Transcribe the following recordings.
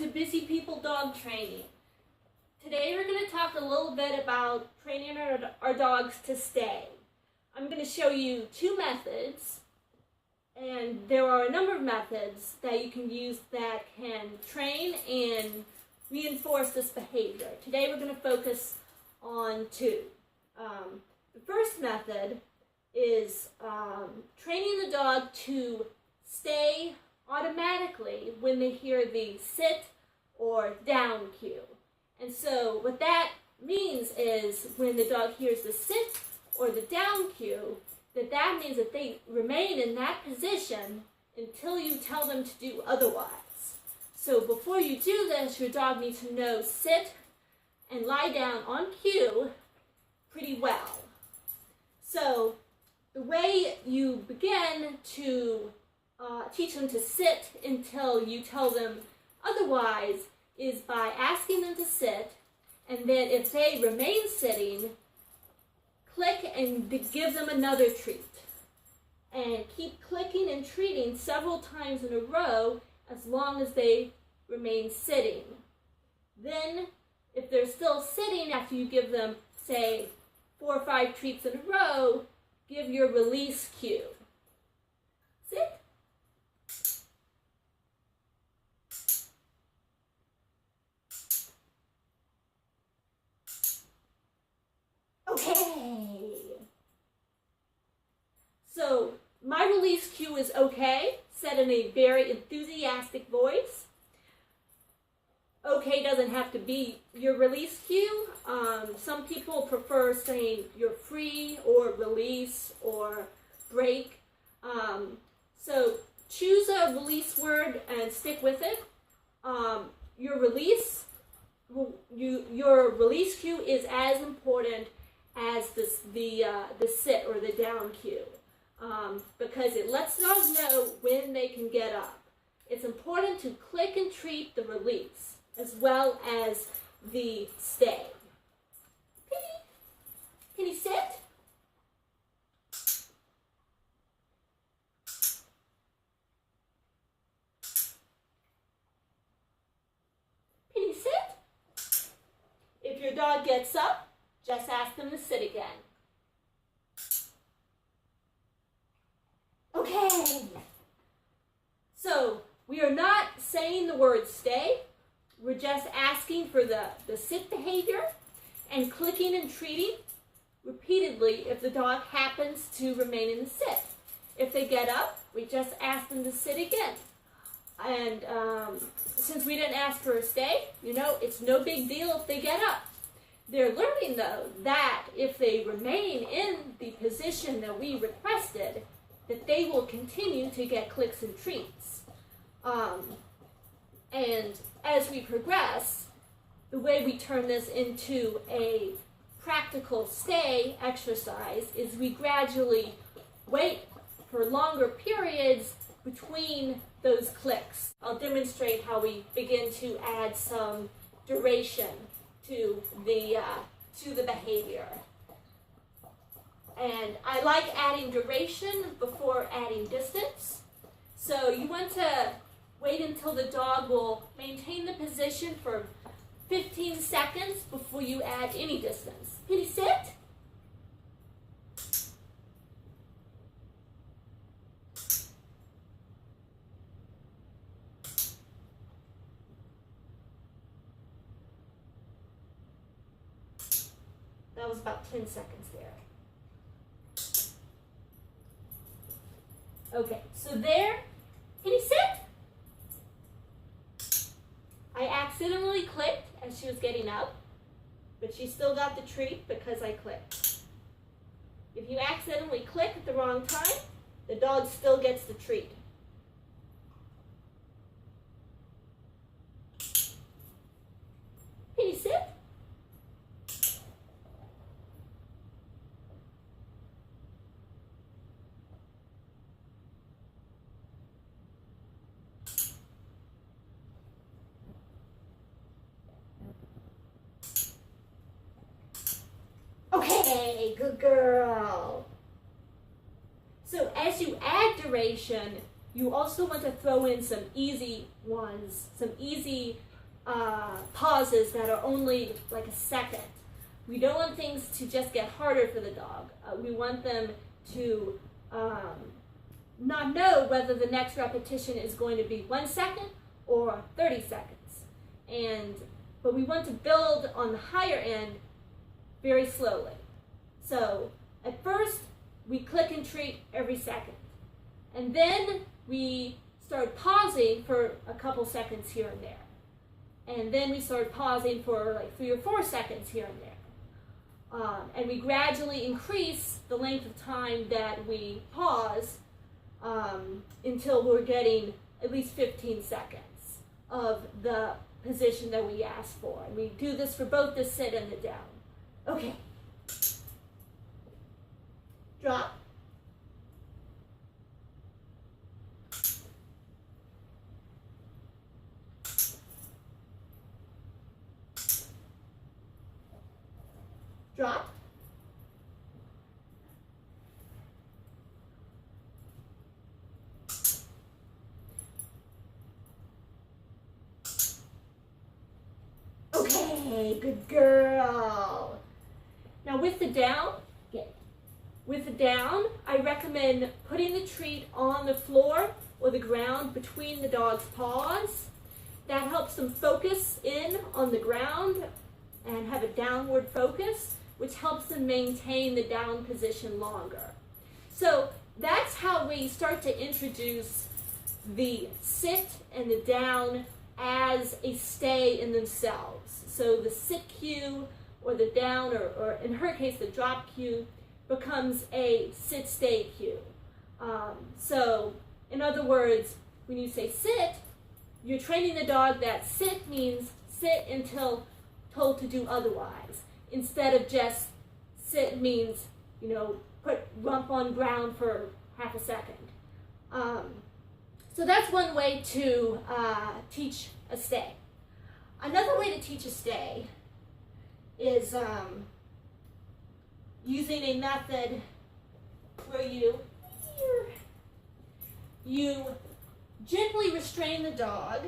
to Busy People Dog Training. Today we're going to talk a little bit about training our dogs to stay. I'm going to show you two methods, and there are a number of methods that you can use that can train and reinforce this behavior. Today we're going to focus on two. The first method is training the dog to stay automatically when they hear the sit or down cue. And so what that means is when the dog hears the sit or the down cue, that means that they remain in that position until you tell them to do otherwise. So before you do this, your dog needs to know sit and lie down on cue pretty well. So the way you begin to teach them to sit until you tell them otherwise is by asking them to sit, and then if they remain sitting, click and give them another treat. And keep clicking and treating several times in a row as long as they remain sitting. Then, if they're still sitting after you give them, say, 4 or 5 treats in a row, give your release cue. Sit. Okay. So, my release cue is okay, said in a very enthusiastic voice. Okay doesn't have to be your release cue. Some people prefer saying you're free or release or break. So choose a release word and stick with it. Your release cue is as important as the sit or the down cue, because it lets dogs know when they can get up. It's important to click and treat the release as well as the stay. Can you sit? Can you sit? If your dog gets up, just ask them to sit again. Okay. So, we are not saying the word stay. We're just asking for the sit behavior and clicking and treating repeatedly if the dog happens to remain in the sit. If they get up, we just ask them to sit again. And since we didn't ask for a stay, it's no big deal if they get up. They're learning, though, that if they remain in the position that we requested, that they will continue to get clicks and treats. And as we progress, the way we turn this into a practical stay exercise is we gradually wait for longer periods between those clicks. I'll demonstrate how we begin to add some duration to the behavior. And I like adding duration before adding distance. So you want to wait until the dog will maintain the position for 15 seconds before you add any distance. Can you sit? That was about 10 seconds there. Okay, so there, can you sit? I accidentally clicked as she was getting up, but she still got the treat because I clicked. If you accidentally click at the wrong time, the dog still gets the treat. Can you sit? Okay, good girl. So as you add duration, you also want to throw in some easy ones, some easy pauses that are only like a second. We don't want things to just get harder for the dog. We want them to not know whether the next repetition is going to be 1 second or 30 seconds. But we want to build on the higher end very slowly. So at first, we click and treat every second. And then we start pausing for a couple seconds here and there. And then we start pausing for like 3 or 4 seconds here and there. And we gradually increase the length of time that we pause until we're getting at least 15 seconds of the position that we asked for. And we do this for both the sit and the down. Okay. Drop. Drop. Okay, good girl. Now with the down, I recommend putting the treat on the floor or the ground between the dog's paws. That helps them focus in on the ground and have a downward focus, which helps them maintain the down position longer. So that's how we start to introduce the sit and the down as a stay in themselves. So the sit cue or the down, or in her case, the drop cue, becomes a sit-stay cue. So in other words, when you say sit, you're training the dog that sit means sit until told to do otherwise, instead of just sit means, put rump on ground for half a second. So that's one way to teach a stay. Another way to teach a stay is using a method where you gently restrain the dog.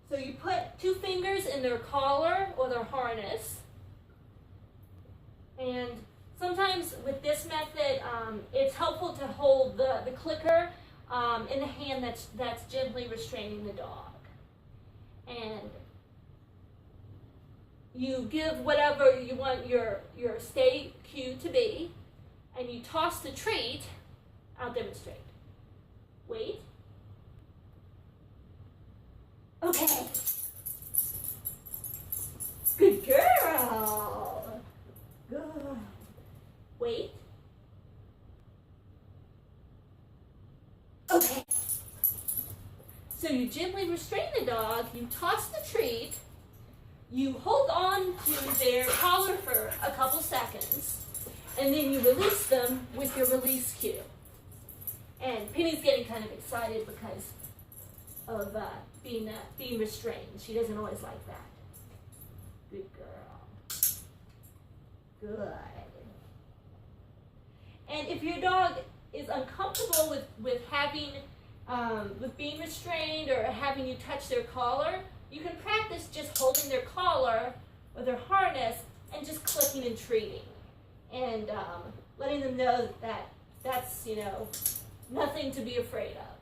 So you put 2 fingers in their collar or their harness. And sometimes with this method, it's helpful to hold the clicker in the hand that's gently restraining the dog. And you give whatever you want your stay cue to be, and you toss the treat. I'll demonstrate. Wait. Okay. Good girl. Good. Wait. Okay. So you gently restrain the dog, you toss the treat, you hold on to their collar for a couple seconds, and then you release them with your release cue. And Penny's getting kind of excited because of being restrained. She doesn't always like that. Good girl. Good. And if your dog is uncomfortable with having with being restrained or having you touch their collar, you can practice just holding their collar or their harness and just clicking and treating, and letting them know that that's nothing to be afraid of.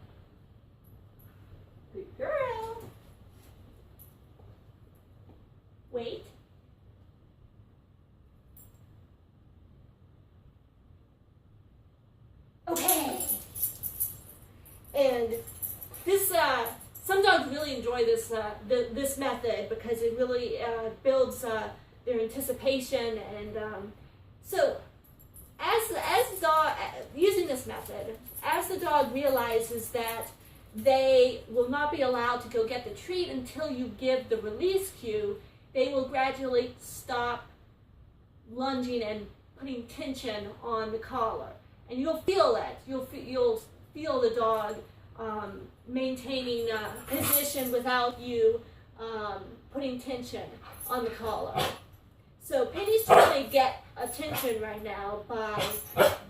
Good girl. Wait. Okay. And this, some dogs really enjoy this this method because it really builds their anticipation, and so as dog using this method, as the dog realizes that they will not be allowed to go get the treat until you give the release cue, they will gradually stop lunging and putting tension on the collar, and you'll feel it. You'll feel the dog maintaining position without you putting tension on the collar. So Penny's trying to get attention right now by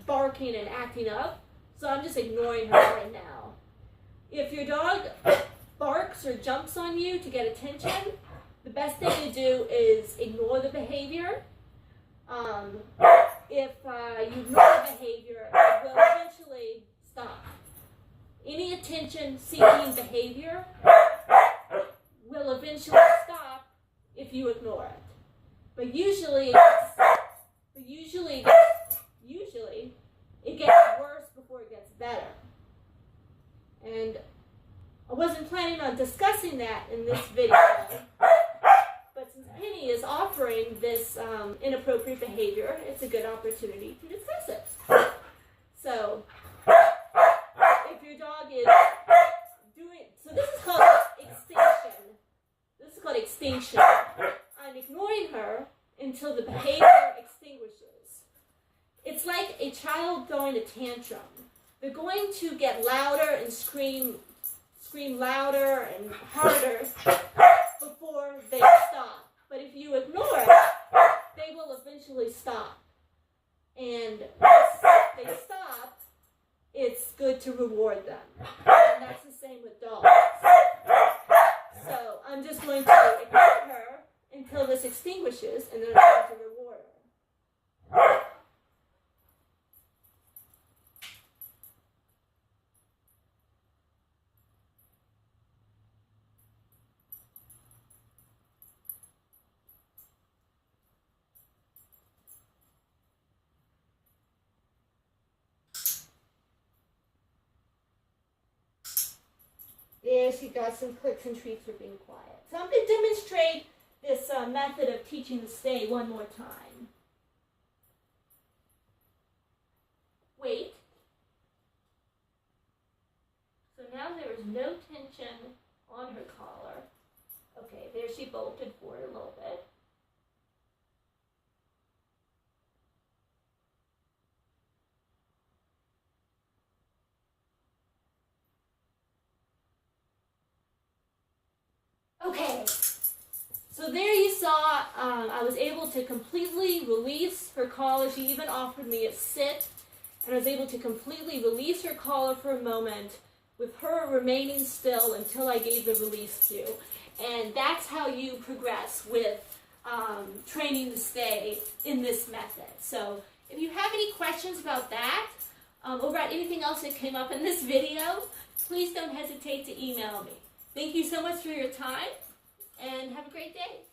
barking and acting up, so I'm just ignoring her right now. If your dog barks barks or jumps on you to get attention, the best thing to do is ignore the behavior. If you ignore the behavior, it will eventually stop. Any attention-seeking behavior will eventually stop if you ignore it. But usually it gets worse before it gets better. And I wasn't planning on discussing that in this video, but since Penny is offering this inappropriate behavior, it's a good opportunity to discuss it. So, if your dog is this is called extinction. This is called extinction. I'm ignoring her until the behavior extinguishes. It's like a child throwing a tantrum. They're going to get louder and scream louder and harder before they stop. But if you ignore it, they will eventually stop. And once they stop, it's good to reward them. And that's the same with dogs. So I'm just going to ignore her until this extinguishes, and then I'm going to reward her. There she got some clicks and treats for being quiet. So I'm going to demonstrate this method of teaching to stay one more time. Wait. So now there is no tension on her collar. Okay, there she bolted forward a little bit. Okay, so there you saw I was able to completely release her collar. She even offered me a sit, and I was able to completely release her collar for a moment with her remaining still until I gave the release cue. And that's how you progress with training to stay in this method. So if you have any questions about that or about anything else that came up in this video, please don't hesitate to email me. Thank you so much for your time, and have a great day.